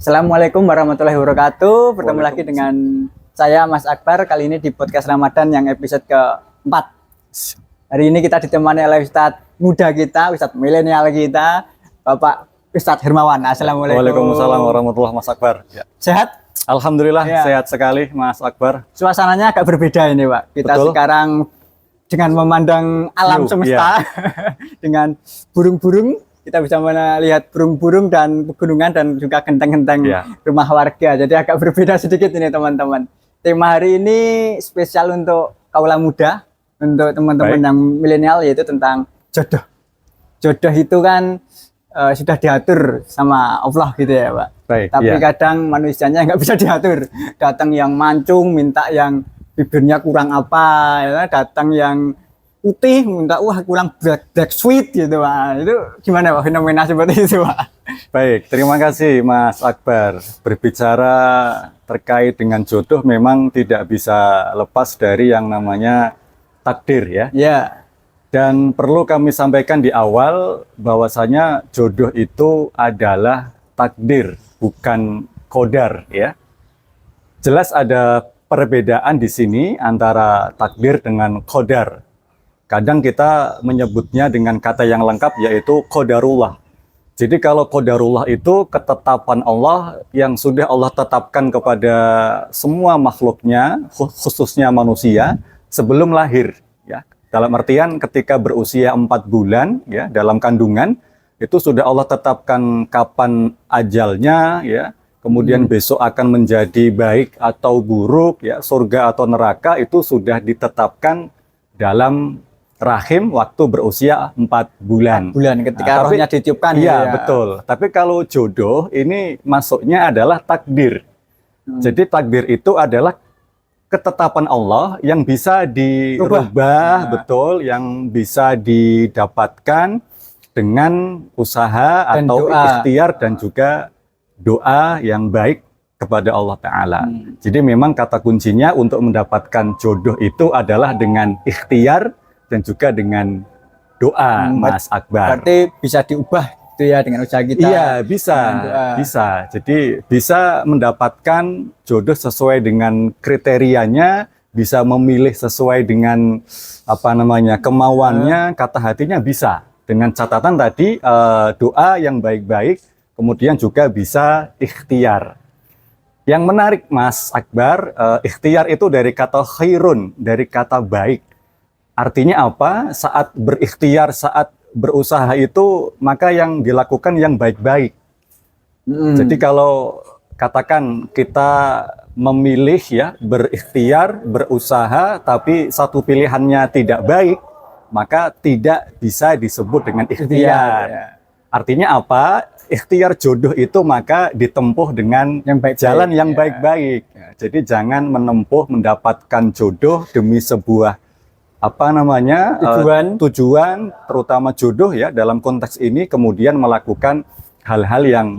Assalamualaikum warahmatullahi wabarakatuh. Bertemu lagi dengan saya Mas Akbar kali ini di podcast Ramadan yang episode keempat. Hari ini kita ditemani oleh Ustadz muda kita, Ustadz milenial kita, Bapak Ustadz Hermawan. Assalamualaikum. Waalaikumsalam warahmatullahi wabarakatuh, Mas Akbar. Ya. Sehat? Alhamdulillah sehat sekali, Mas Akbar. Suasananya agak berbeda ini, Pak. Kita Betul. Sekarang dengan memandang alam semesta, dengan burung-burung. Kita bisa melihat burung-burung dan pegunungan dan juga genteng-genteng rumah warga. Jadi agak berbeda sedikit ini teman-teman. Tema hari ini spesial untuk kaula muda, untuk teman-teman yang milenial, yaitu tentang jodoh. Jodoh itu kan sudah diatur sama Allah gitu ya Pak. Tapi kadang manusianya nggak bisa diatur. Datang yang mancung, minta yang bibirnya kurang apa, ya, datang yang putih minta kurang black sweet gitu Pak. Itu gimana Pak fenomena seperti itu Pak? Baik, terima kasih Mas Akbar. Berbicara terkait dengan jodoh memang tidak bisa lepas dari yang namanya takdir ya. Ya. Dan perlu kami sampaikan di awal bahwasanya jodoh itu adalah takdir, bukan qadar ya. Jelas ada perbedaan di sini antara takdir dengan qadar. Kadang kita menyebutnya dengan kata yang lengkap yaitu qadarullah. Jadi kalau qadarullah itu ketetapan Allah yang sudah Allah tetapkan kepada semua makhluknya, khususnya manusia sebelum lahir ya. Dalam artian ketika berusia 4 bulan ya dalam kandungan itu sudah Allah tetapkan kapan ajalnya ya. Kemudian besok akan menjadi baik atau buruk ya, surga atau neraka itu sudah ditetapkan dalam rahim waktu berusia 4 bulan. 4 bulan ketika rohnya ditiupkan. Iya, betul. Tapi kalau jodoh ini masuknya adalah takdir. Jadi takdir itu adalah ketetapan Allah yang bisa dirubah, betul, yang bisa didapatkan dengan usaha dan atau ikhtiar dan juga doa yang baik kepada Allah Ta'ala. Jadi memang kata kuncinya untuk mendapatkan jodoh itu adalah dengan ikhtiar dan juga dengan doa, Mas Akbar. Berarti bisa diubah itu ya dengan usaha kita. Iya, bisa. Jadi bisa mendapatkan jodoh sesuai dengan kriterianya, bisa memilih sesuai dengan kemauannya, kata hatinya bisa. Dengan catatan tadi doa yang baik-baik, kemudian juga bisa ikhtiar. Yang menarik Mas Akbar, ikhtiar itu dari kata khairun, dari kata baik. Artinya apa? Saat berikhtiar, saat berusaha itu, maka yang dilakukan yang baik-baik. Jadi kalau katakan kita memilih ya, berikhtiar, berusaha, tapi satu pilihannya tidak baik, maka tidak bisa disebut dengan ikhtiar. Artinya apa? Ikhtiar jodoh itu maka ditempuh dengan jalan yang baik-baik. Jadi jangan menempuh mendapatkan jodoh demi sebuah tujuan terutama jodoh ya dalam konteks ini kemudian melakukan hal-hal yang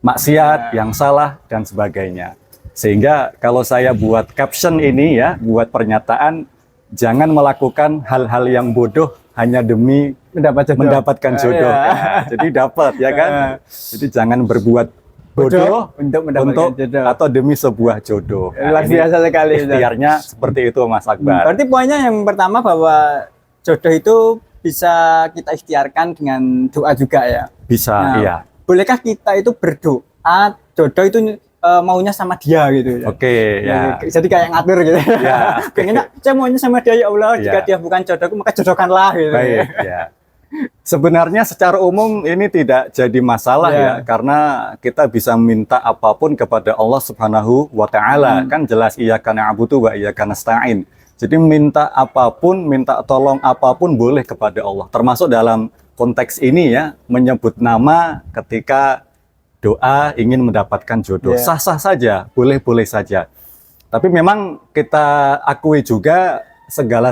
maksiat yang salah dan sebagainya. Sehingga kalau saya buat caption ini ya, buat pernyataan, jangan melakukan hal-hal yang bodoh hanya demi mendapatkan jodoh. Jadi dapat ya kan. Jadi jangan berbuat bodoh untuk mendapatkan jodoh atau demi sebuah jodoh. Luar biasa sekali. Ikhtiarnya seperti itu Mas Akbar. Berarti poinnya yang pertama bahwa jodoh itu bisa kita ikhtiarkan dengan doa juga ya. Bisa, iya. Bolehkah kita itu berdoa jodoh itu maunya sama dia gitu ya? Oke, ya. Jadi kayak ngatur gitu. Ya. Pengennya saya maunya sama dia ya Allah. Jika dia bukan jodohku maka jodohkanlah gitu. Baik, ya. Sebenarnya secara umum ini tidak jadi masalah ya, karena kita bisa minta apapun kepada Allah Subhanahu wa Ta'ala. Kan jelas iyyaka na'budu wa iyyaka nasta'in. Jadi minta apapun, minta tolong apapun boleh kepada Allah. Termasuk dalam konteks ini ya, menyebut nama ketika doa ingin mendapatkan jodoh. Sah-sah saja, boleh-boleh saja. Tapi memang kita akui juga segala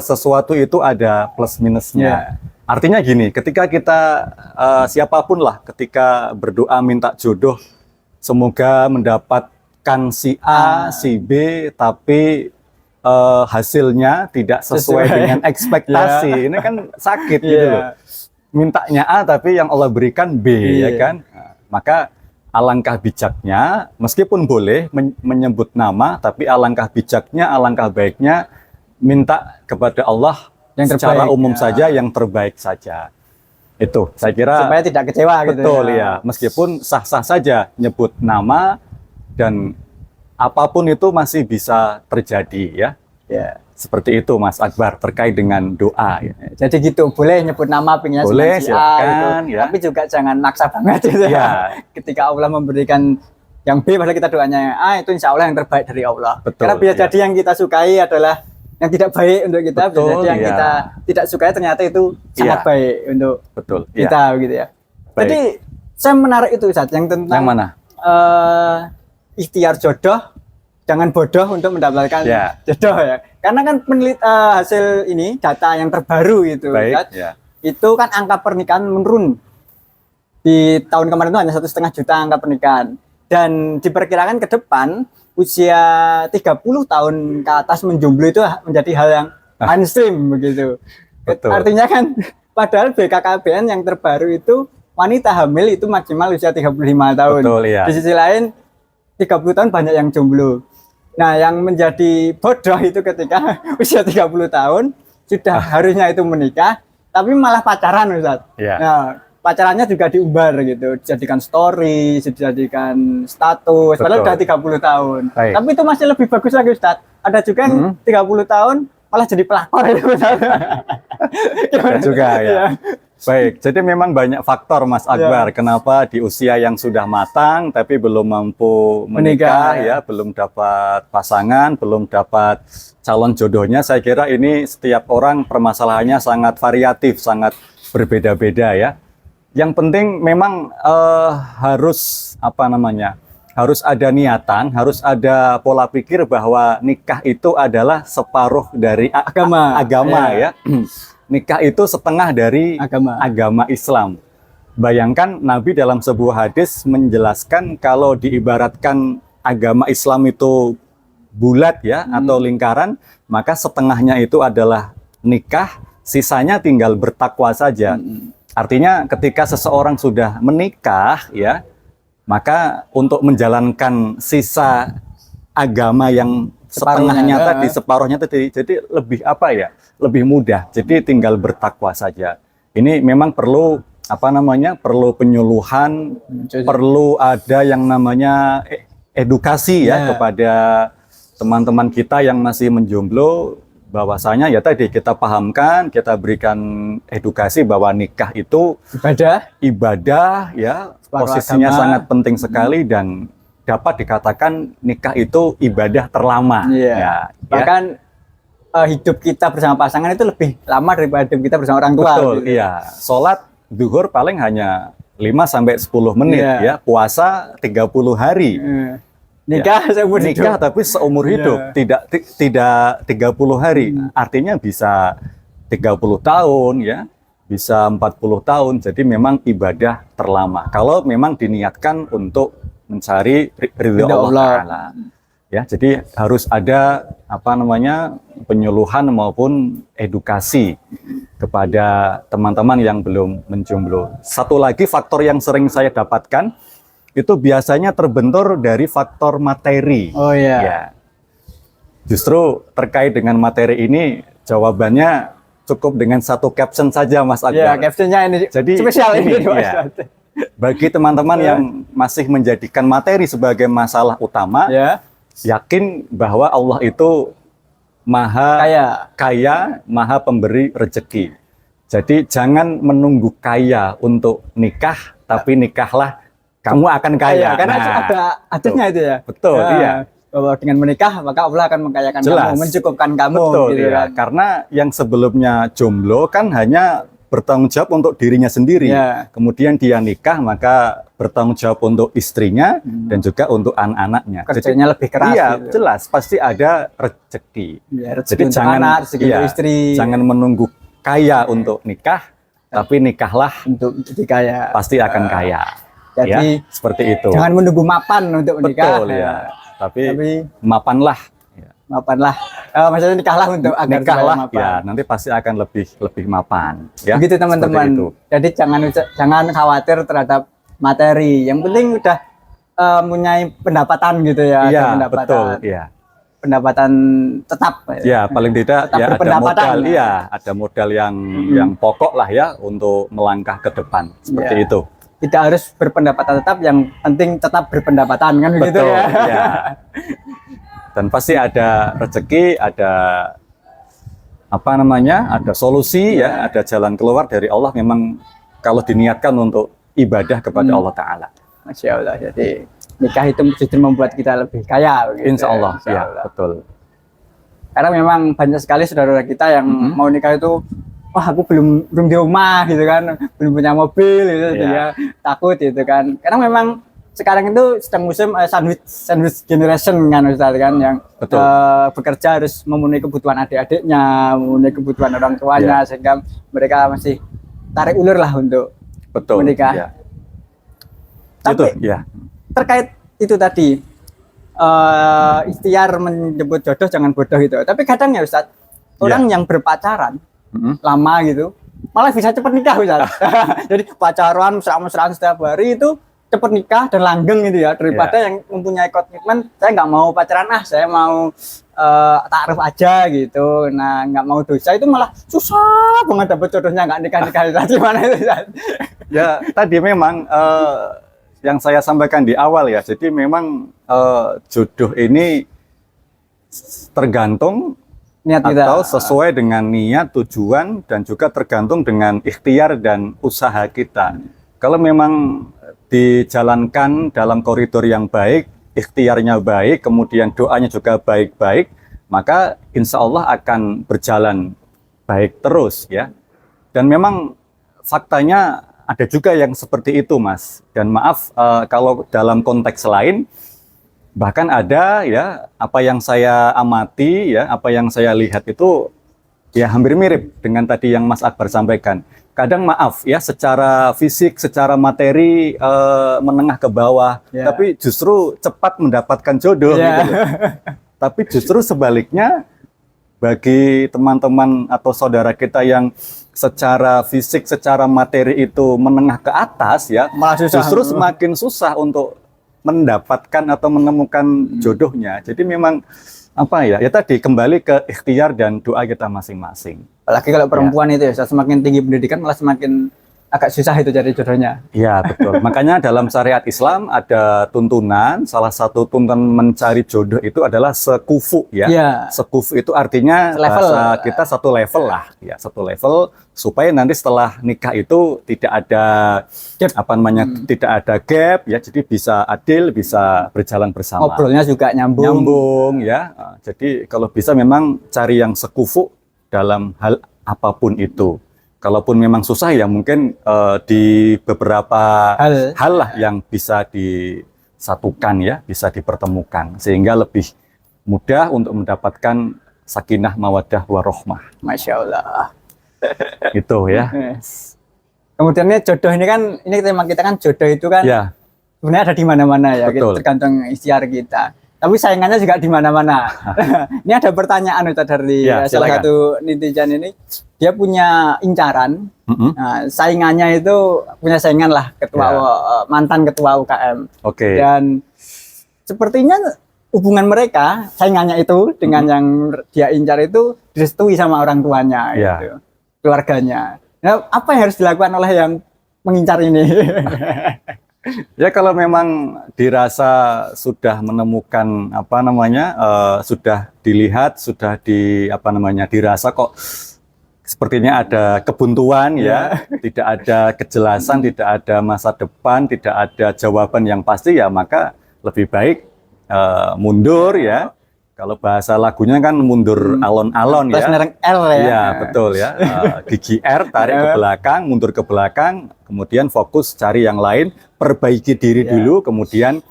sesuatu itu ada plus minusnya. Artinya gini, ketika kita siapapun lah, ketika berdoa minta jodoh, semoga mendapatkan si A, si B, tapi hasilnya tidak sesuai dengan ekspektasi. Ini kan sakit gitu loh. Mintanya A tapi yang Allah berikan B ya kan. Maka alangkah bijaknya, meskipun boleh menyebut nama, tapi alangkah bijaknya, alangkah baiknya minta kepada Allah yang secara umum saja, yang terbaik saja. Itu saya kira supaya tidak kecewa gitu. Betul ya. Meskipun sah-sah saja nyebut nama dan apapun itu masih bisa terjadi ya. Ya. Seperti itu Mas Akbar terkait dengan doa ya. Jadi gitu, boleh nyebut nama pengennya boleh, si A gitu. Ya. Tapi juga jangan maksa banget gitu ya. Ketika Allah memberikan yang B padahal kita doanya A, itu insya Allah yang terbaik dari Allah. Betul, karena bisa jadi yang kita sukai adalah yang tidak baik untuk kita, betul, bisa jadi yang kita tidak sukai ternyata itu sangat baik untuk kita gitu ya. Baik. Jadi saya menarik itu Ustaz, yang tentang yang mana? Ikhtiar jodoh, jangan bodoh untuk mendapatkan jodoh ya. Karena kan hasil ini data yang terbaru itu, itu kan angka pernikahan menurun di tahun kemarin itu hanya 1,5 juta angka pernikahan, dan diperkirakan ke depan usia 30 tahun ke atas menjomblo itu menjadi hal yang mainstream begitu. Betul. Artinya kan padahal BKKBN yang terbaru itu wanita hamil itu maksimal usia 35 tahun. Betul, ya. Di sisi lain 30 tahun banyak yang jomblo. Nah, yang menjadi bodoh itu ketika usia 30 tahun sudah harusnya itu menikah, tapi malah pacaran, Ustaz. Yeah. Nah, pacarannya juga diumbar gitu, dijadikan story, dijadikan status, padahal udah 30 tahun. Baik. Tapi itu masih lebih bagus lagi, Ustaz. Ada juga yang 30 tahun malah jadi pelakor itu, Ustaz. Ada juga ya. Baik, jadi memang banyak faktor Mas Akbar kenapa di usia yang sudah matang tapi belum mampu menikah ya, belum dapat pasangan, belum dapat calon jodohnya. Saya kira ini setiap orang permasalahannya sangat variatif, sangat berbeda-beda ya. Yang penting memang harus harus ada niatan, harus ada pola pikir bahwa nikah itu adalah separuh dari agama ya. Nikah itu setengah dari agama Islam. Bayangkan Nabi dalam sebuah hadis menjelaskan kalau diibaratkan agama Islam itu bulat ya atau lingkaran, maka setengahnya itu adalah nikah, sisanya tinggal bertakwa saja. Artinya ketika seseorang sudah menikah ya, maka untuk menjalankan sisa agama yang setengahnya tadi, separuhnya tadi, jadi lebih lebih mudah. Jadi tinggal bertakwa saja. Ini memang perlu perlu penyuluhan, perlu ada yang namanya edukasi ya kepada teman-teman kita yang masih menjomblo, bahwasanya ya tadi kita pahamkan, kita berikan edukasi bahwa nikah itu ibadah ya, posisinya sangat penting sekali dan dapat dikatakan nikah itu ibadah terlama. Bahkan hidup kita bersama pasangan itu lebih lama daripada hidup kita bersama orang tua. Betul, gitu. Iya. Sholat zuhur paling hanya 5-10 menit ya. Puasa 30 hari. Nikah seumur hidup. Nikah tapi seumur hidup, tidak 30 hari. Artinya bisa 30 tahun ya, bisa 40 tahun. Jadi memang ibadah terlama. Kalau memang diniatkan untuk mencari ridho Allah Ta'ala. Ya, jadi harus ada penyuluhan maupun edukasi kepada teman-teman yang belum menjomblo. Satu lagi faktor yang sering saya dapatkan itu biasanya terbentur dari faktor materi. Oh iya. Ya. Justru terkait dengan materi ini jawabannya cukup dengan satu caption saja Mas Akbar. Ya, captionnya ini jadi spesial ini. Bagi teman-teman yang masih menjadikan materi sebagai masalah utama, yakin bahwa Allah itu maha kaya, maha pemberi rezeki. Jadi jangan menunggu kaya untuk nikah, tapi nikahlah kamu akan kaya. Karena ada hadisnya itu ya. Betul, iya. Bahwa dengan menikah maka Allah akan mengkayakan kamu, mencukupkan kamu. Betul, gitu iya. Karena yang sebelumnya jomblo kan hanya bertanggung jawab untuk dirinya sendiri. Kemudian dia nikah maka bertanggung jawab untuk istrinya dan juga untuk anak-anaknya. Kerjanya lebih keras. Iya, gitu. Jelas pasti ada rezeki. Jadi jangan istri. Jangan menunggu kaya untuk nikah, tapi nikahlah untuk kaya. Pasti akan kaya. Jadi seperti itu. Jangan menunggu mapan untuk menikah. Betul ya. Tapi mapanlah. Mapanlah, maksudnya nikahlah untuk agar nikahlah mapan. Ya, nanti pasti akan lebih mapan. Ya, begitu teman-teman. Jadi jangan khawatir terhadap materi. Yang penting udah mempunyai pendapatan gitu ya, Iya, ada pendapatan. betul, iya. Pendapatan tetap. Ya, paling tidak Tetap ya ada berpendapatan, modal, ya. iya, ada modal yang pokok lah ya untuk melangkah ke depan seperti Iya. itu. Tidak harus berpendapatan tetap, yang penting tetap berpendapatan kan begitu Betul, ya. ya. Dan pasti ada rezeki, ada apa namanya, ada solusi ya, ada jalan keluar dari Allah memang kalau diniatkan untuk ibadah kepada Allah Ta'ala. Masya Allah, jadi nikah itu justru membuat kita lebih kaya begitu, Insya Allah, Insya ya Allah. betul. Karena memang banyak sekali saudara kita yang mau nikah itu, wah aku belum di rumah gitu kan, belum punya mobil gitu, dia takut gitu kan. Karena memang sekarang itu sedang musim sandwich generation kan Ustaz kan, yang bekerja harus memenuhi kebutuhan adik-adiknya, memenuhi kebutuhan orang tuanya, sehingga mereka masih tarik ulur lah untuk menikah. Ya. Tapi itu, ya. Terkait itu tadi, ikhtiar menjemput jodoh jangan bodoh itu. Tapi kadang ya Ustaz, orang yang berpacaran lama gitu, malah bisa cepat nikah Ustaz. Jadi pacaran mesra-mesraan setiap hari itu cepat nikah dan langgeng gitu ya, daripada yang mempunyai komitmen, saya nggak mau pacaran saya mau taaruf aja gitu. Nah, nggak mau dosa itu malah susah banget dapet jodohnya, nggak nikah-nikah. Gimana itu Ustaz? Ya, tadi memang yang saya sampaikan di awal ya, jadi memang jodoh ini tergantung niat kita, atau sesuai dengan niat, tujuan, dan juga tergantung dengan ikhtiar dan usaha kita. Kalau memang dijalankan dalam koridor yang baik, ikhtiarnya baik, kemudian doanya juga baik-baik, maka insya Allah akan berjalan baik terus ya. Dan memang faktanya ada juga yang seperti itu, Mas. Dan maaf kalau dalam konteks lain, bahkan ada ya, apa yang saya amati ya, apa yang saya lihat itu ya hampir mirip dengan tadi yang Mas Akbar sampaikan. Kadang maaf ya, secara fisik, secara materi menengah ke bawah, tapi justru cepat mendapatkan jodoh gitu. Tapi justru sebaliknya, bagi teman-teman atau saudara kita yang secara fisik, secara materi itu menengah ke atas ya, malah justru semakin susah untuk mendapatkan atau menemukan jodohnya. Jadi memang apa ya, ya tadi kembali ke ikhtiar dan doa kita masing-masing. Apalagi kalau perempuan itu ya, semakin tinggi pendidikan malah semakin agak susah itu cari jodohnya. Iya betul. Makanya dalam syariat Islam ada tuntunan, salah satu tuntunan mencari jodoh itu adalah sekufu ya. Sekufu itu artinya bahasa kita satu level lah, ya satu level, supaya nanti setelah nikah itu tidak ada gap. Apa namanya, tidak ada gap ya, jadi bisa adil, bisa berjalan bersama. Ngobrolnya juga nyambung. Nyambung ya. Jadi kalau bisa memang cari yang sekufu dalam hal apapun itu. Kalaupun memang susah ya mungkin di beberapa hal lah yang bisa disatukan ya, bisa dipertemukan sehingga lebih mudah untuk mendapatkan sakinah mawaddah warohmah. Masya Allah. Itu ya. Kemudian jodoh ini kan, ini tema kita kan jodoh itu kan sebenarnya ada di mana-mana ya, tergantung ikhtiar kita. Tapi saingannya juga di mana-mana. Ini ada pertanyaan dari salah satu netizen ini. Dia punya incaran. Nah, saingannya itu punya saingan lah, mantan ketua UKM. Dan sepertinya hubungan mereka, saingannya itu dengan yang dia incar itu direstui sama orang tuanya, gitu, keluarganya. Nah, apa yang harus dilakukan oleh yang mengincar ini? Ya kalau memang dirasa sudah menemukan apa namanya, sudah dilihat, sudah dirasa kok sepertinya ada kebuntuan ya, tidak ada kejelasan, tidak ada masa depan, tidak ada jawaban yang pasti ya, maka lebih baik mundur ya. Kalau bahasa lagunya kan mundur alon-alon ya. Merek L ya. Iya betul ya. Gigi R, tarik ke belakang, mundur ke belakang, kemudian fokus cari yang lain, perbaiki diri dulu, kemudian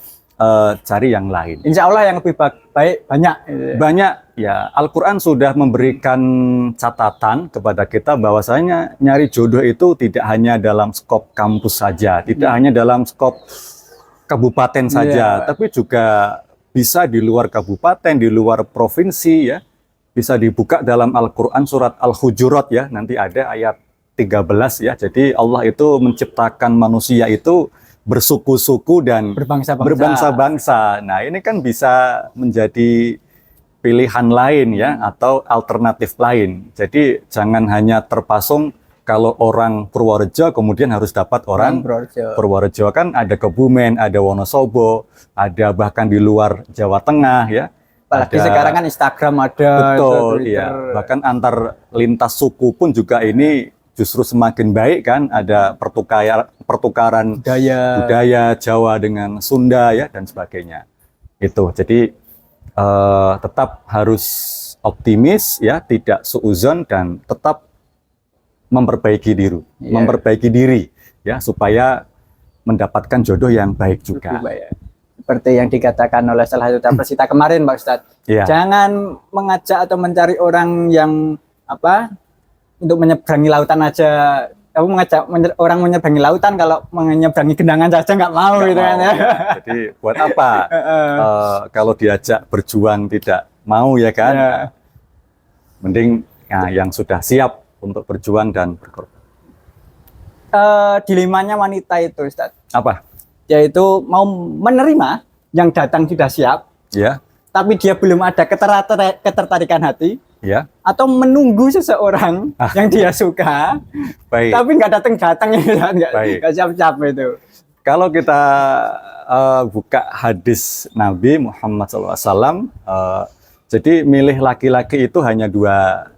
cari yang lain. Insya Allah yang lebih baik banyak. Banyak ya. Al-Quran sudah memberikan catatan kepada kita bahwasanya nyari jodoh itu tidak hanya dalam skop kampus saja, tidak hanya dalam skop kabupaten saja, tapi juga bisa di luar kabupaten, di luar provinsi ya. Bisa dibuka dalam Al-Quran surat Al-Hujurat ya, nanti ada ayat 13 ya. Jadi Allah itu menciptakan manusia itu bersuku-suku dan berbangsa-bangsa. Nah, ini kan bisa menjadi pilihan lain ya, atau alternatif lain. Jadi jangan hanya terpasung kalau orang Purworejo kemudian harus dapat orang Purworejo. Kan ada Kebumen, ada Wonosobo, ada bahkan di luar Jawa Tengah ya. Apalagi sekarang kan Instagram ada. Betul, iya. Bahkan antar lintas suku pun juga ini justru semakin baik kan. Ada pertukaran budaya Jawa dengan Sunda ya, dan sebagainya. Itu. Jadi tetap harus optimis ya, tidak suuzon, dan tetap memperbaiki diri ya, supaya mendapatkan jodoh yang baik juga. Seperti yang dikatakan oleh salah satu peserta kemarin, Pak Ustadz. Jangan mengajak atau mencari orang yang untuk menyeberangi lautan aja. Kamu mengajak orang menyeberangi lautan, kalau menyeberangi genangan saja nggak mau gitu kan ya. Jadi buat apa kalau diajak berjuang tidak mau ya kan? Mending yang sudah siap untuk berjuang dan berkorban. Dilemanya wanita itu, Ustaz. Apa? Yaitu mau menerima yang datang sudah siap, ya. Tapi dia belum ada ketertarikan hati, ya. Atau menunggu seseorang yang dia suka, tapi nggak datang ya, nggak siap-siap itu. Kalau kita buka hadis Nabi Muhammad SAW, jadi milih laki-laki itu hanya dua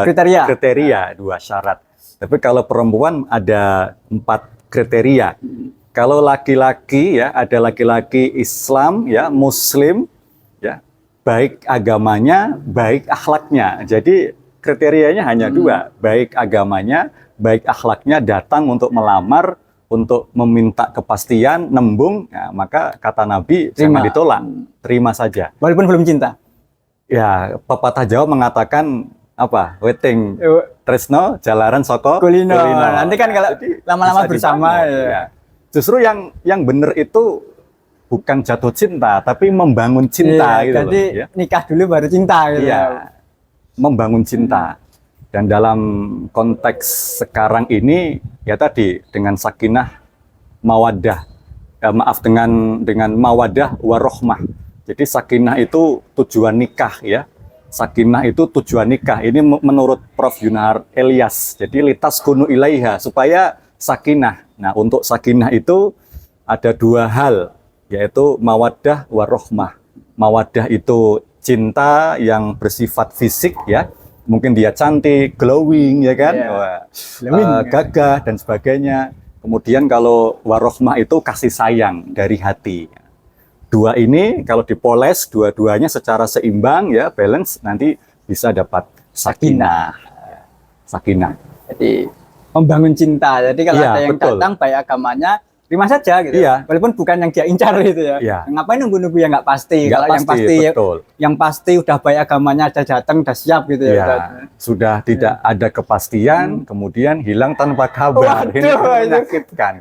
kriteria, dua syarat. Tapi kalau perempuan ada 4 kriteria. Kalau laki-laki ya, ada laki-laki Islam ya, Muslim ya, baik agamanya, baik akhlaknya. Jadi kriterianya hanya 2, baik agamanya, baik akhlaknya, datang untuk melamar, untuk meminta kepastian, nembung, ya, maka kata Nabi jangan ditolak, terima saja. Walaupun belum cinta. Ya, pepatah Jawa mengatakan apa? Weting tresno jalaran soko kulino. Nanti kan kalau lama-lama bersama ya. Justru yang benar itu bukan jatuh cinta, tapi membangun cinta gitu. Jadi nikah dulu baru cinta gitu. Iya. Membangun cinta. Dan dalam konteks sekarang ini ya tadi dengan sakinah mawaddah, dengan mawaddah warohmah. Jadi sakinah itu tujuan nikah ya. Sakinah itu tujuan nikah. Ini menurut Prof. Yunahar Elias. Jadi litas kunu ilaiha, supaya sakinah. Nah, untuk sakinah itu ada 2 hal, yaitu mawaddah warohmah. Mawaddah itu cinta yang bersifat fisik ya. Mungkin dia cantik, glowing ya kan, gagah dan sebagainya. Kemudian kalau warohmah itu kasih sayang dari hati. 2 ini kalau dipoles dua-duanya secara seimbang ya, balance, nanti bisa dapat sakinah. Sakinah. Jadi membangun cinta. Jadi kalau ada yang datang baik agamanya, terima saja gitu. Walaupun bukan yang dia incar gitu ya. Ngapain nunggu-nunggu yang nggak pasti. Kalau yang pasti udah baik agamanya, ada datang, udah siap gitu ya. Sudah tidak ada kepastian, kemudian hilang tanpa kabar. Ini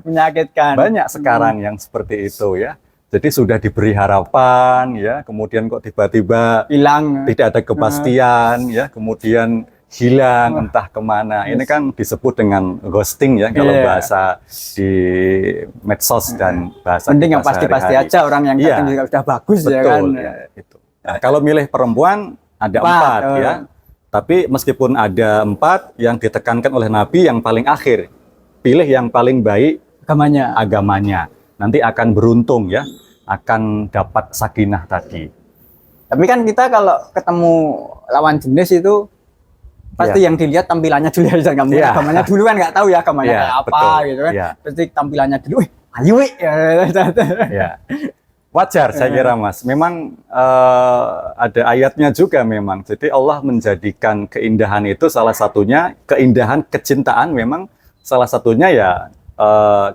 menyakitkan. Banyak sekarang yang seperti itu ya. Jadi sudah diberi harapan ya, kemudian kok tiba-tiba hilang, tidak ada kepastian ya, kemudian hilang entah kemana. Ini kan disebut dengan ghosting ya, kalau bahasa di medsos dan bahasa. Mending yang pasti-pasti aja, orang yang datang juga udah bagus. Betul, ya kan. Ya, itu. Nah, kalau milih perempuan ada 4 ya. Tapi meskipun ada 4, yang ditekankan oleh Nabi yang paling akhir, pilih yang paling baik agamanya. Nanti akan beruntung ya, akan dapat sakinah tadi. Tapi kan kita kalau ketemu lawan jenis itu pasti yang dilihat tampilannya dulu ya, agamanya dulu kan nggak tahu ya agamanya kayak apa gitu kan. Pasti tampilannya dulu, ayo ya. Wajar saya kira Mas. Memang ada ayatnya juga memang. Jadi Allah menjadikan keindahan itu salah satunya, keindahan kecintaan memang salah satunya ya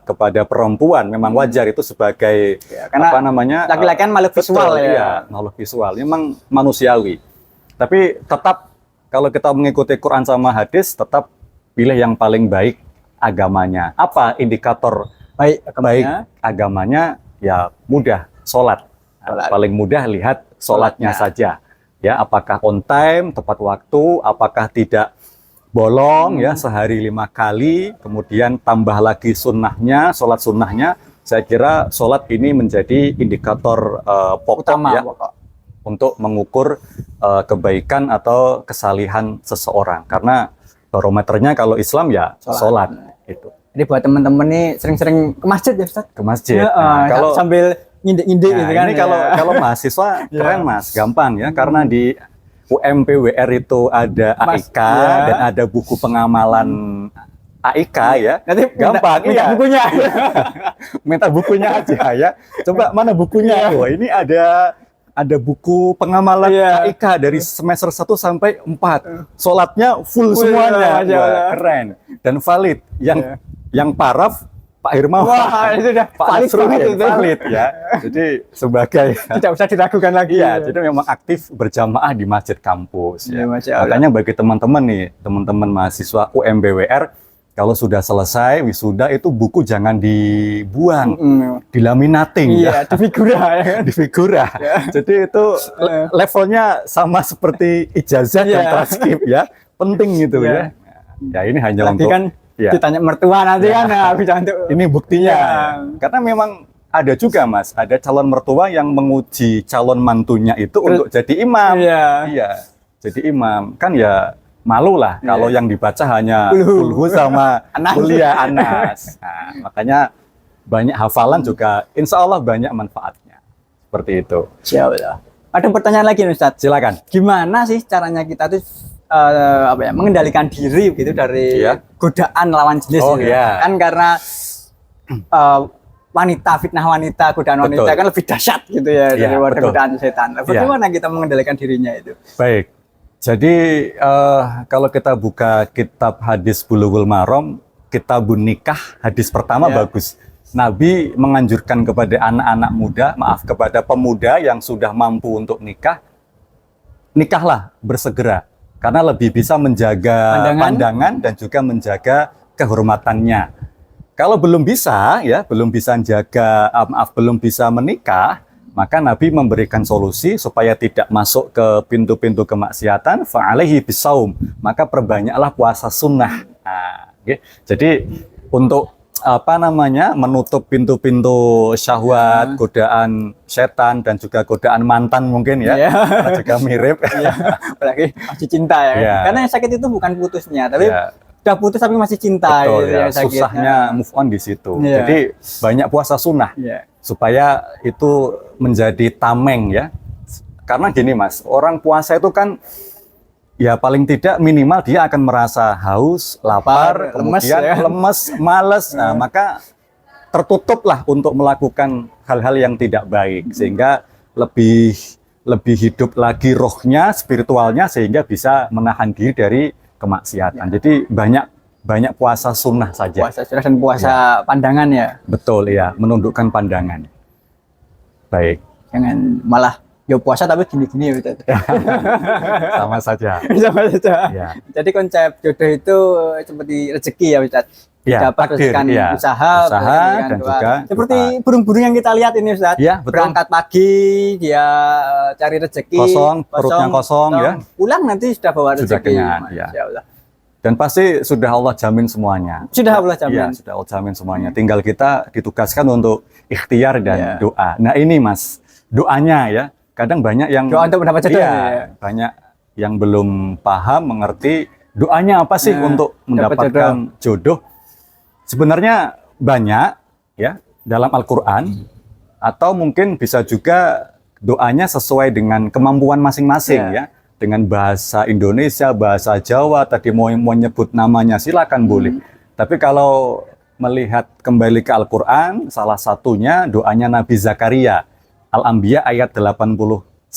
kepada perempuan. Memang wajar itu sebagai karena laki-laki kan makhluk visual ya. Makhluk visual, memang manusiawi. Tapi tetap kalau kita mengikuti Quran sama hadis, tetap pilih yang paling baik agamanya. Apa indikator baik agamanya? Ya mudah, sholat. Paling mudah lihat sholatnya saja. Ya, apakah on time, tepat waktu, apakah tidak bolong ya sehari 5 kali, kemudian tambah lagi sunnahnya, sholat sunnahnya, saya kira sholat ini menjadi indikator pokok Utama, ya untuk mengukur kebaikan atau kesalihan seseorang. Karena barometernya kalau Islam ya sholat itu. Jadi buat teman-teman nih sering-sering ke masjid ya Ustaz? Ke masjid. Kalau sambil ngindek-ngindek gitu kan. Ini kalau mahasiswa keren Mas, gampang ya. Karena di UMPWR itu ada AIK dan ada buku pengamalan AIK ya. Nanti gampang minta bukunya. Minta bukunya aja ya. Coba mana bukunya? Wah, ini ada buku pengamalan AIK dari semester 1 sampai 4. Sholatnya full semuanya. Wah, keren dan valid. Yang paraf Pak Hermawan. Wah, itu udah Pak valid ya. Jadi sebagai tidak usah diragukan lagi ya. Jadi memang aktif berjamaah di masjid kampus ya. Ya, makanya bagi teman-teman nih, teman-teman mahasiswa UMBWR, kalau sudah selesai wisuda itu buku jangan dibuang, dilaminating ya. Di figura ya kan? Di figura. Jadi itu levelnya sama seperti ijazah dan transkrip ya. Penting gitu ya. Ya ini hanya lagi untuk kan ditanya mertua nanti kan bisa untuk ini buktinya. Karena memang ada juga Mas, ada calon mertua yang menguji calon mantunya itu untuk jadi imam. Iya. Jadi imam kan ya malu lah kalau yang dibaca hanya kulhu sama kuliah Anas. Nah, makanya banyak hafalan juga insya Allah banyak manfaatnya. Seperti itu. Insyaallah. Ada pertanyaan lagi nih Ustaz. Silakan. Gimana sih caranya kita tuh mengendalikan diri gitu dari godaan lawan jenis gitu. Kan karena wanita, fitnah wanita, godaan wanita kan lebih dahsyat gitu ya daripada godaan setan. Bagaimana kita mengendalikan dirinya itu? Baik. Jadi kalau kita buka kitab hadis Bulughul Maram, kitabun nikah, hadis pertama bagus. Nabi menganjurkan kepada anak-anak muda, kepada pemuda yang sudah mampu untuk nikah, nikahlah bersegera. Karena lebih bisa menjaga pandangan dan juga menjaga kehormatannya. Kalau belum bisa, belum bisa belum bisa menikah, maka Nabi memberikan solusi supaya tidak masuk ke pintu-pintu kemaksiatan. Fa'alaihi bisaum, maka perbanyaklah puasa sunnah. Jadi untuk menutup pintu-pintu syahwat, godaan setan dan juga godaan mantan mungkin juga mirip. Apalagi masih cinta karena yang sakit itu bukan putusnya, tapi udah putus tapi masih cinta. Betul, susahnya move on di situ. Jadi banyak puasa sunnah supaya itu menjadi tameng ya. Karena gini Mas, orang puasa itu kan ya paling tidak minimal dia akan merasa haus, lapar, kemudian lemes, males. Nah, maka tertutuplah untuk melakukan hal-hal yang tidak baik sehingga lebih hidup lagi rohnya, spiritualnya sehingga bisa menahan diri dari kemaksiatan. Jadi banyak puasa sunnah saja. Puasa sunnah dan puasa pandangan ya. Betul ya, menundukkan pandangan. Baik. Jangan malah puasa tapi gini-gini ya Ustaz. Sama saja. Sama saja. Ya. Jadi konsep jodoh itu seperti rezeki ya Ustaz. Dapat rezekan usaha dan juga seperti burung-burung yang kita lihat ini Ustaz. Berangkat pagi dia cari rezeki, perutnya kosong ya. Pulang nanti sudah bawa rezeki. Insyaallah. Dan pasti sudah Allah jamin semuanya. Sudah Allah jamin. Sudah Allah jamin semuanya. Tinggal kita ditugaskan untuk ikhtiar dan doa. Nah, ini Mas, doanya ya. Kadang banyak yang doa untuk mendapat jodoh banyak yang belum paham mengerti doanya apa sih untuk mendapatkan jodoh. Sebenarnya banyak ya dalam Al-Qur'an atau mungkin bisa juga doanya sesuai dengan kemampuan masing-masing ya. Dengan bahasa Indonesia, bahasa Jawa, tadi mau nyebut namanya silakan boleh. Tapi kalau melihat kembali ke Al-Qur'an, salah satunya doanya Nabi Zakaria. Al-Anbiya ayat 89.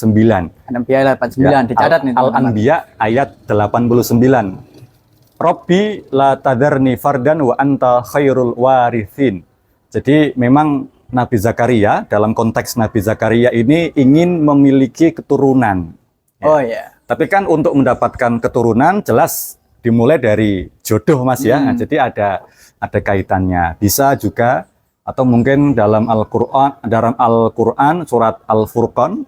Al-Anbiya ayat 89 dicatat nih. Al-Anbiya ayat 89. Robbi la tadarni fardan wa anta khairul warithin. Jadi memang Nabi Zakaria, dalam konteks Nabi Zakaria ini ingin memiliki keturunan. Tapi kan untuk mendapatkan keturunan jelas dimulai dari jodoh Mas ya. Nah, jadi ada kaitannya. Bisa juga atau mungkin dalam Al-Qur'an surat Al-Furqan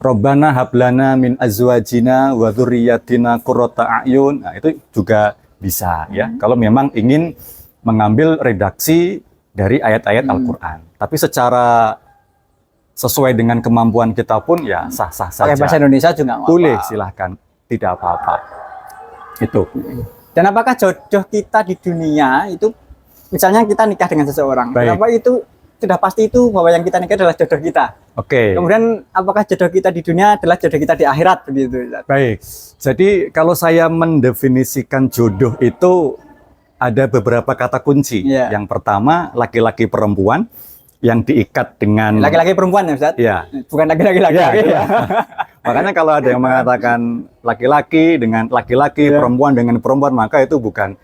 Robbana hablana min azwajina wa dzurriyyatina qurrata a'yun. Nah, itu juga bisa ya. Kalau memang ingin mengambil redaksi dari ayat-ayat Al-Qur'an. Tapi secara sesuai dengan kemampuan kita pun ya sah-sah saja. Pakai bahasa Indonesia juga nggak Boleh, apa-apa. silahkan. Tidak apa-apa. Itu. Dan apakah jodoh kita di dunia itu, misalnya kita nikah dengan seseorang, Baik. kenapa itu sudah pasti itu bahwa yang kita nikah adalah jodoh kita? Oke. Kemudian apakah jodoh kita di dunia adalah jodoh kita di akhirat begitu? Ustaz? Baik. Jadi kalau saya mendefinisikan jodoh itu ada beberapa kata kunci. Iya. Yang pertama, laki-laki perempuan yang diikat dengan Laki-laki perempuan ya Ustaz? Ya. Bukan laki-laki laki. Ya, iya. Makanya kalau ada yang mengatakan laki-laki dengan laki-laki, Iya. perempuan dengan perempuan, maka itu bukan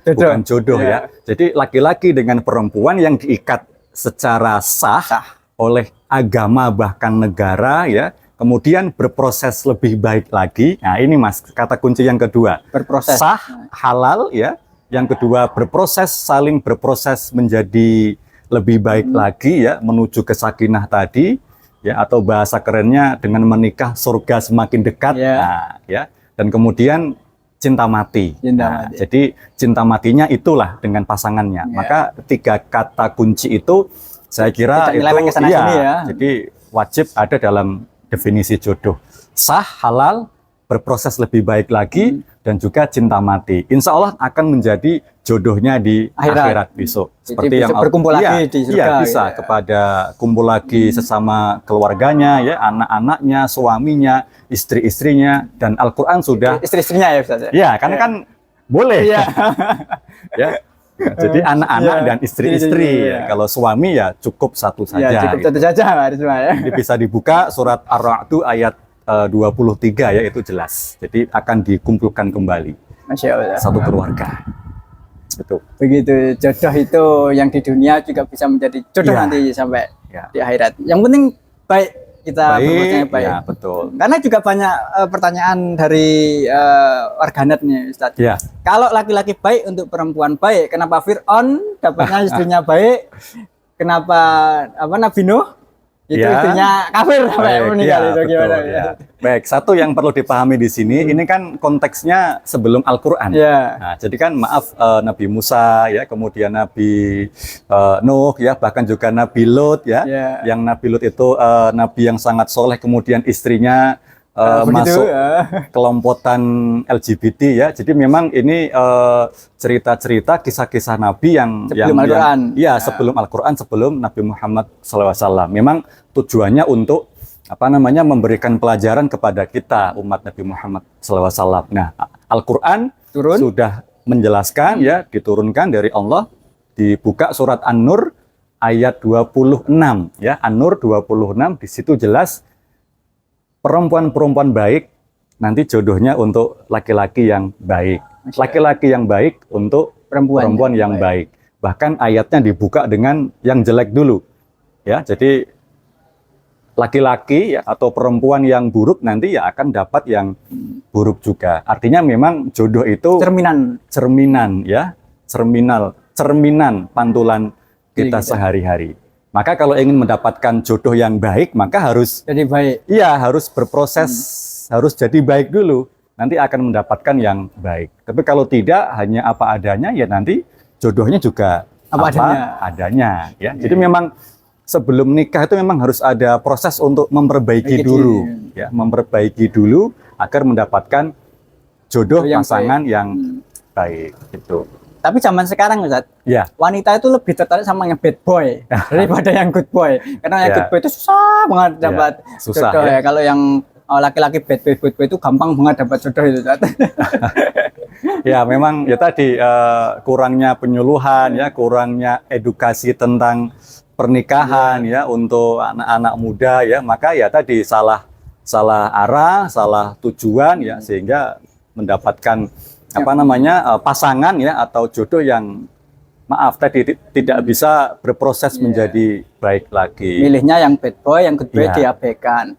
jodoh Iya. ya. Jadi laki-laki dengan perempuan yang diikat secara sah oleh agama bahkan negara ya, kemudian berproses lebih baik lagi. Nah, ini Mas, kata kunci yang kedua. Berproses. Sah, halal ya. Yang kedua berproses, saling berproses menjadi lebih baik lagi ya, menuju ke sakinah tadi ya, atau bahasa kerennya dengan menikah surga semakin dekat. Ya. Nah, ya. Dan kemudian cinta mati. Cinta mati. Jadi cinta matinya itulah dengan pasangannya. Ya. Maka tiga kata kunci itu saya kira Tidak nyeleweng itu ke sana sini ya. Jadi wajib ada dalam definisi jodoh. Sah, halal, berproses lebih baik lagi, dan juga cinta mati. Insya Allah akan menjadi jodohnya di akhirat besok. Seperti besok yang berkumpul lagi di surga, Iya, bisa ya. kepada kumpul lagi sesama keluarganya, ya, anak-anaknya, suaminya, istri-istrinya, dan Al-Quran sudah. Istri-istrinya ya Ustaz? Ya, karena kan boleh. Iya. Ya. Jadi anak-anak Iya. dan istri-istri. Iya. Ya. Kalau suami ya cukup satu saja. Ya, cukup gitu. satu saja Pak Risma ya. Jadi bisa dibuka surat Ar-Ra'd ayat 23 ya, itu jelas. Jadi akan dikumpulkan kembali Masya Allah. satu keluarga. Itu. Begitu, jodoh itu yang di dunia juga bisa menjadi jodoh Ya. nanti sampai Ya. di akhirat. Yang penting baik kita berbuatnya baik. Ya, betul. Karena juga banyak pertanyaan dari warganet nih Ustaz. Ya. Kalau laki-laki baik untuk perempuan baik, kenapa Fir'aun dapatnya istrinya baik? Kenapa Nabi Nuh itu Ya. istrinya kafir sampai Baik, meninggal ya, itu betul, gimana? ya. Baik, satu yang perlu dipahami di sini, ini kan konteksnya sebelum Al-Quran. Ya. Nah, jadi kan maaf Nabi Musa ya, kemudian Nabi Nuh ya, bahkan juga Nabi Lut ya. Ya. Yang Nabi Lut itu nabi yang sangat soleh, kemudian istrinya Begitu, masuk ya. kelompokan LGBT ya. Jadi memang ini cerita-cerita kisah-kisah Nabi yang Sebelum Al-Quran. Iya, sebelum Al-Quran, sebelum Nabi Muhammad SAW. Memang tujuannya untuk memberikan pelajaran kepada kita umat Nabi Muhammad SAW. Nah, Al-Quran Turun. sudah menjelaskan ya, diturunkan dari Allah, dibuka surat An-Nur ayat 26 ya. An-Nur 26 di situ jelas perempuan-perempuan baik nanti jodohnya untuk laki-laki yang baik. Laki-laki yang baik untuk perempuan yang baik. Bahkan ayatnya dibuka dengan yang jelek dulu. Ya, jadi laki-laki ya, atau perempuan yang buruk nanti ya akan dapat yang buruk juga. Artinya memang jodoh itu cerminan ya, cerminan pantulan kita sehari-hari. Maka kalau ingin mendapatkan jodoh yang baik, maka harus jadi baik. Iya, harus berproses, harus jadi baik dulu. Nanti akan mendapatkan yang baik. Tapi kalau tidak, hanya apa adanya, ya nanti jodohnya juga apa adanya. Ya. Jadi memang sebelum nikah itu memang harus ada proses untuk memperbaiki dulu, ya, memperbaiki dulu agar mendapatkan jodoh yang pasangan yang baik. Itu. Tapi zaman sekarang Ustaz, ya, wanita itu lebih tertarik sama yang bad boy daripada yang good boy. Karena yang good boy itu susah banget dapat jodoh ya. Kalau yang laki-laki bad boy itu gampang banget dapat jodoh itu Ustaz. Ya, memang ya tadi kurangnya penyuluhan ya, kurangnya edukasi tentang pernikahan ya untuk anak-anak muda ya, maka ya tadi salah arah, salah tujuan ya, sehingga mendapatkan pasangan ya atau jodoh yang maaf tadi tidak bisa berproses menjadi baik lagi. Milihnya yang bad boy, yang good boy diabaikan.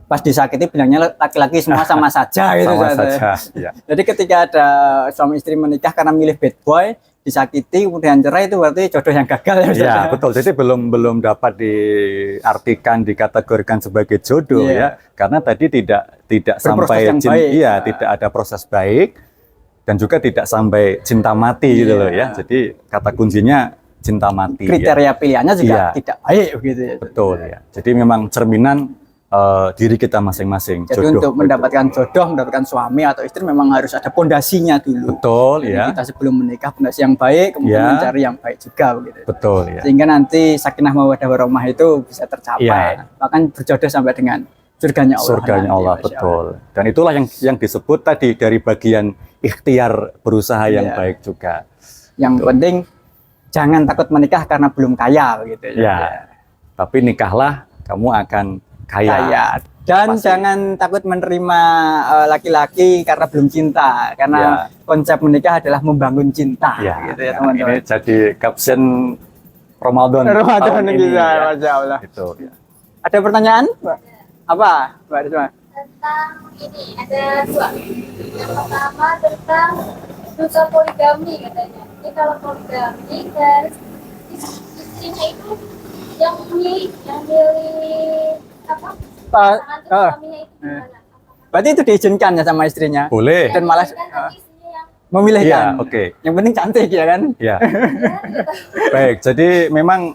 pas disakiti bilangnya laki-laki semua sama saja gitu. Sama saja. Ya. Jadi ketika ada suami istri menikah karena milih bad boy, disakiti kemudian cerai, itu berarti jodoh yang gagal ya. Ya, betul. Jadi belum dapat diartikan, dikategorikan sebagai jodoh ya. Karena tadi tidak sampai tidak ada proses baik dan juga tidak sampai cinta mati gitu loh ya. Jadi kata kuncinya cinta mati. Kriteria pilihannya juga tidak baik begitu ya. Betul ya. Jadi memang cerminan diri kita masing-masing. Jadi untuk mendapatkan jodoh, mendapatkan suami atau istri memang harus ada pondasinya dulu. Betul. Jadi kita sebelum menikah pondasi yang baik, kemudian mencari yang baik juga begitu. Betul ya. Sehingga nanti sakinah mawaddah warahmah itu bisa tercapai. Bahkan berjodoh sampai dengan surganya Allah. Surganya Allah, betul. Dan itulah yang disebut tadi dari bagian ikhtiar berusaha yang baik juga. Yang penting jangan takut menikah karena belum kaya begitu ya. Tapi nikahlah, kamu akan kaya. Dan jangan takut menerima laki-laki karena belum cinta, karena konsep menikah adalah membangun cinta gitu ya teman-teman. Ini jadi caption Ramadan ini ya, Masya Allah. Itu ya. Ada pertanyaan? Apa Mbak Risma? Tentang ini ada dua. Yang pertama tentang dosa poligami katanya. Jadi kalau poligami dan istrinya itu yang milih apa? Suaminya itu gimana? Berarti itu diizinkan ya sama istrinya? Boleh. Dan malah memilihkan. Yang penting cantik ya kan? Ya. Baik, jadi memang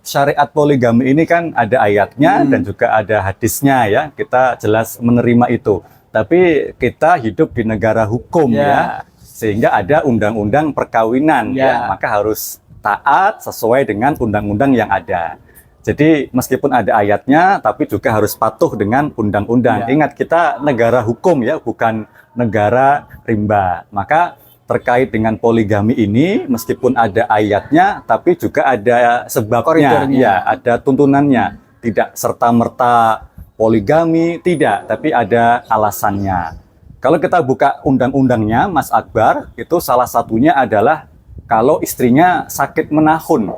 syariat poligami ini kan ada ayatnya dan juga ada hadisnya ya. Kita jelas menerima itu. Tapi kita hidup di negara hukum ya. Sehingga ada undang-undang perkawinan ya. Maka harus taat sesuai dengan undang-undang yang ada. Jadi meskipun ada ayatnya, tapi juga harus patuh dengan undang-undang. Ingat, kita negara hukum ya, bukan negara rimba. Maka terkait dengan poligami ini, meskipun ada ayatnya, tapi juga ada sebabnya, ya, ada tuntunannya. Tidak serta-merta poligami, tidak, tapi ada alasannya. Kalau kita buka undang-undangnya, Mas Akbar, itu salah satunya adalah kalau istrinya sakit menahun.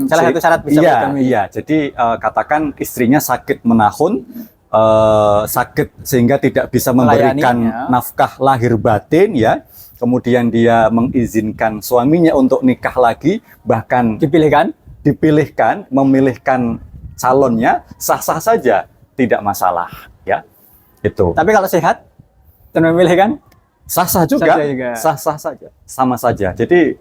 Salah satu syarat bisa poligami. Iya, jadi katakan istrinya sakit menahun, sakit sehingga tidak bisa memberikan nafkah lahir batin ya. Kemudian dia mengizinkan suaminya untuk nikah lagi, bahkan dipilihkan, memilihkan calonnya, sah-sah saja, tidak masalah ya. Itu. Tapi kalau sehat dan memilihkan sah-sah juga, sah-sah saja, sama saja. Jadi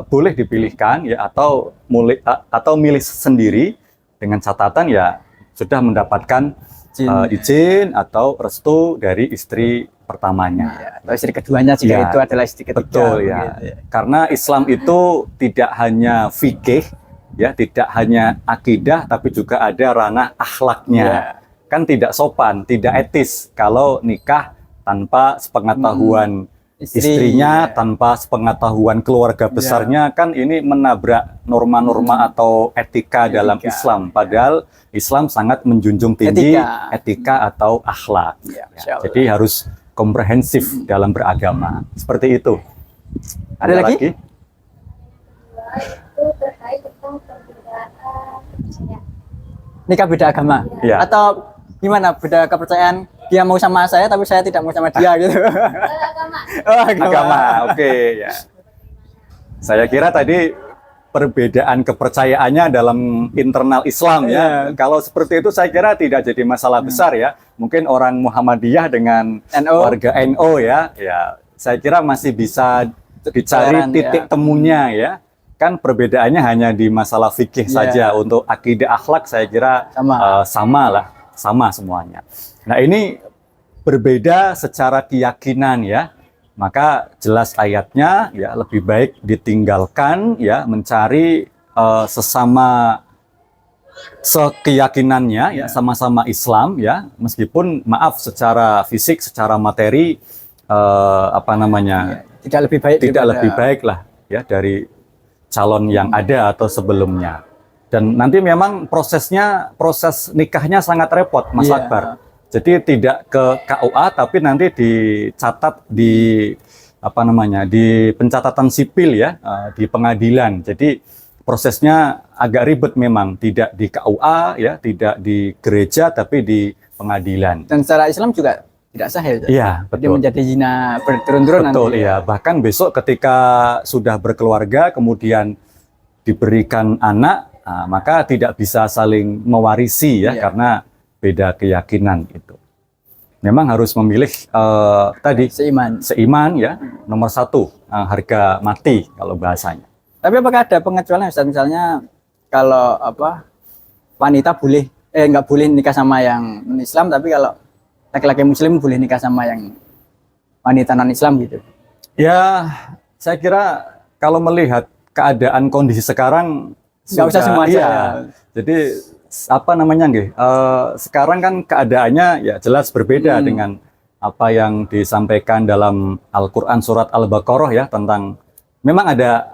boleh dipilihkan ya atau milih sendiri dengan catatan ya sudah mendapatkan izin atau restu dari istri pertamanya. Atau istri keduanya jika itu adalah istri ketiga. Betul ya. Karena Islam itu tidak hanya fikih ya, tidak hanya akidah, tapi juga ada ranah akhlaknya. Kan tidak sopan, tidak etis kalau nikah tanpa sepengetahuan istrinya, tanpa sepengetahuan keluarga besarnya, kan ini menabrak norma-norma atau etika dalam Islam. Padahal Islam sangat menjunjung tinggi etika atau akhlak. Jadi harus komprehensif dalam beragama. Seperti itu. Ada lagi? Itu terkait tentang perbedaan nikah beda agama? Atau gimana beda kepercayaan? Dia mau sama saya tapi saya tidak mau sama dia gitu. Agama. Oke ya. Saya kira tadi perbedaan kepercayaannya dalam internal Islam ya. Kalau seperti itu saya kira tidak jadi masalah besar ya. Mungkin orang Muhammadiyah dengan warga NU ya. Ya, saya kira masih bisa dicari titik temunya ya. Kan perbedaannya hanya di masalah fikih saja. Untuk akidah akhlak saya kira sama semuanya. Nah, ini berbeda secara keyakinan ya. Maka jelas ayatnya ya lebih baik ditinggalkan ya, mencari sesama sekeyakinannya ya, sama-sama Islam ya, meskipun maaf secara fisik, secara materi tidak lebih baik lah ya dari calon yang ada atau sebelumnya. Dan nanti memang proses nikahnya sangat repot, Mas Akbar. Jadi tidak ke KUA tapi nanti dicatat di di pencatatan sipil ya, di pengadilan. Jadi prosesnya agak ribet memang, tidak di KUA ya, tidak di gereja tapi di pengadilan. Dan secara Islam juga tidak sah ya Ustaz? Iya, Jadi betul. menjadi zina berturun-turun Betul, nanti. iya. Bahkan besok ketika sudah berkeluarga kemudian diberikan anak, maka tidak bisa saling mewarisi ya, Iya. karena beda keyakinan itu. Memang harus memilih tadi seiman ya, nomor satu, harga mati kalau bahasanya. Tapi apakah ada pengecualian Ustaz? Misalnya kalau wanita boleh nggak boleh nikah sama yang non-Islam, tapi kalau laki-laki muslim boleh nikah sama yang wanita non-Islam gitu. Ya, saya kira kalau melihat keadaan kondisi sekarang Nggak usah semua aja. iya. Ya. Jadi apa namanya nggih? Sekarang kan keadaannya ya jelas berbeda dengan apa yang disampaikan dalam Al-Qur'an surat Al-Baqarah ya, tentang memang ada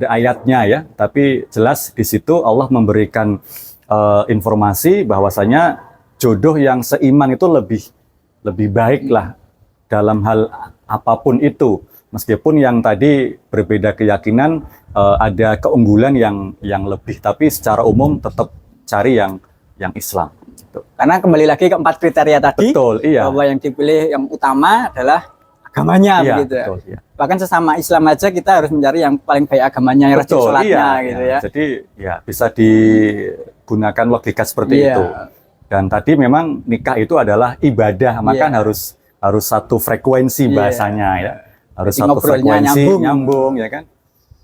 ayatnya ya, tapi jelas di situ Allah memberikan informasi bahwasanya jodoh yang seiman itu lebih baik lah dalam hal apapun itu. Meskipun yang tadi berbeda keyakinan, ada keunggulan yang lebih, tapi secara umum tetap cari yang Islam. Gitu. Karena kembali lagi ke 4 kriteria tadi, Betul, iya. bahwa yang dipilih yang utama adalah agamanya, Iya, begitu. betul, iya. Bahkan sesama Islam aja kita harus mencari yang paling baik agamanya, yang rajin sholatnya, gitu ya. Jadi ya bisa digunakan logika seperti Iya. itu. Dan tadi memang nikah itu adalah ibadah, maka Iya. harus satu frekuensi Iya. bahasanya ya. Harus Jadi satu ngobrolnya frekuensi, nyambung. nyambung ya kan.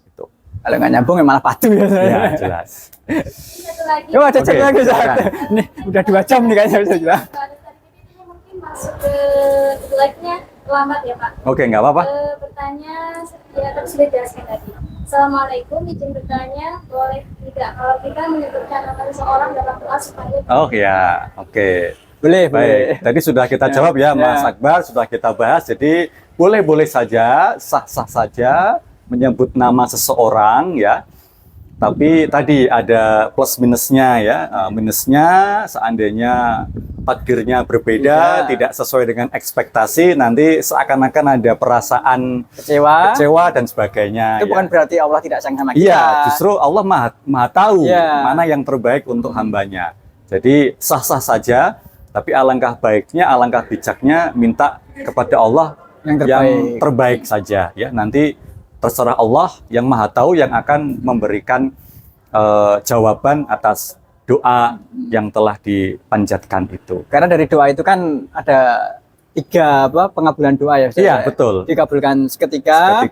Itu. Kalau nggak nyambung ya malah patuh ya. Ya, jelas. Satu lagi. Coba ada Oke, cek lagi Ustaz. silakan. Nih udah 2 jam nih kayaknya Ustaz. Kalau ada tadi mungkin masuk ke slide-nya lambat ya Pak. Oke, nggak apa-apa. Bertanya, ya tapi sudah jelaskan tadi. Assalamualaikum, izin bertanya, boleh tidak kalau kita menyebutkan nama seseorang dalam doa supaya Oh ya, oke. Boleh, boleh. Baik, tadi sudah kita jawab ya, Mas Akbar, sudah kita bahas. Jadi boleh-boleh saja, sah-sah saja menyebut nama seseorang ya. Tapi tadi ada plus minusnya ya. Minusnya seandainya takdirnya berbeda, Iya. tidak sesuai dengan ekspektasi, nanti seakan-akan ada perasaan kecewa dan sebagainya. Itu ya. bukan berarti Allah tidak sayang sama kita. Iya, justru Allah maha tahu Iya. mana yang terbaik untuk hambanya. Jadi sah-sah saja, tapi alangkah baiknya, alangkah bijaknya minta kepada Allah yang terbaik saja. Ya, nanti terserah Allah yang maha tahu yang akan memberikan jawaban atas doa yang telah dipanjatkan itu. Karena dari doa itu kan ada 3 pengabulan doa ya Ustaz? Iya, betul. Dikabulkan seketika,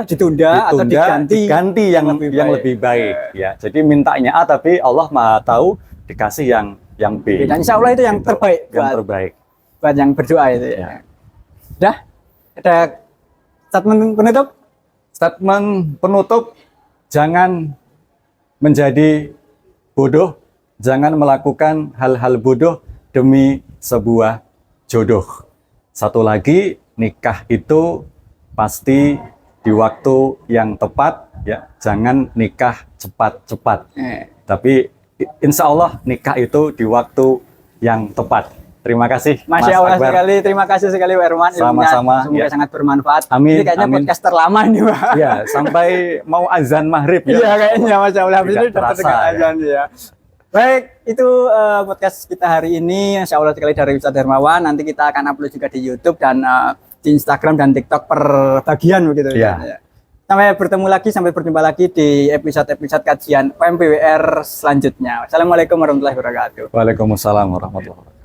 ditunda atau diganti yang lebih baik. Ya, jadi mintanya A tapi Allah maha tahu dikasih yang B. Dan insya Allah itu yang Gitu. terbaik buat yang berdoa itu ya. Udah? Ada statement penutup? Statement penutup, jangan menjadi bodoh, jangan melakukan hal-hal bodoh demi sebuah jodoh. Satu lagi, nikah itu pasti di waktu yang tepat ya, jangan nikah cepat-cepat. Tapi insya Allah nikah itu di waktu yang tepat. Terima kasih, Masya Mas Allah Akbar. sekali, terima kasih sekali Pak Herman. Sama-sama, Semoga ya. sangat bermanfaat. Amin, Ini kayaknya amin. podcast terlama nih Pak. Ya, sampai mau azan maghrib ya. Iya kayaknya Masya Allah. Habis Tidak ini udah terasa, terdengar ya. azan ya. Baik, itu podcast kita hari ini. Insya Allah sekali dari Ustadz Hermawan. Nanti kita akan upload juga di YouTube dan di Instagram dan TikTok per bagian begitu. Iya. Ya. Sampai berjumpa lagi di episode-episode kajian PMPWR selanjutnya. Wassalamualaikum warahmatullahi wabarakatuh. Waalaikumsalam warahmatullahi wabarakatuh.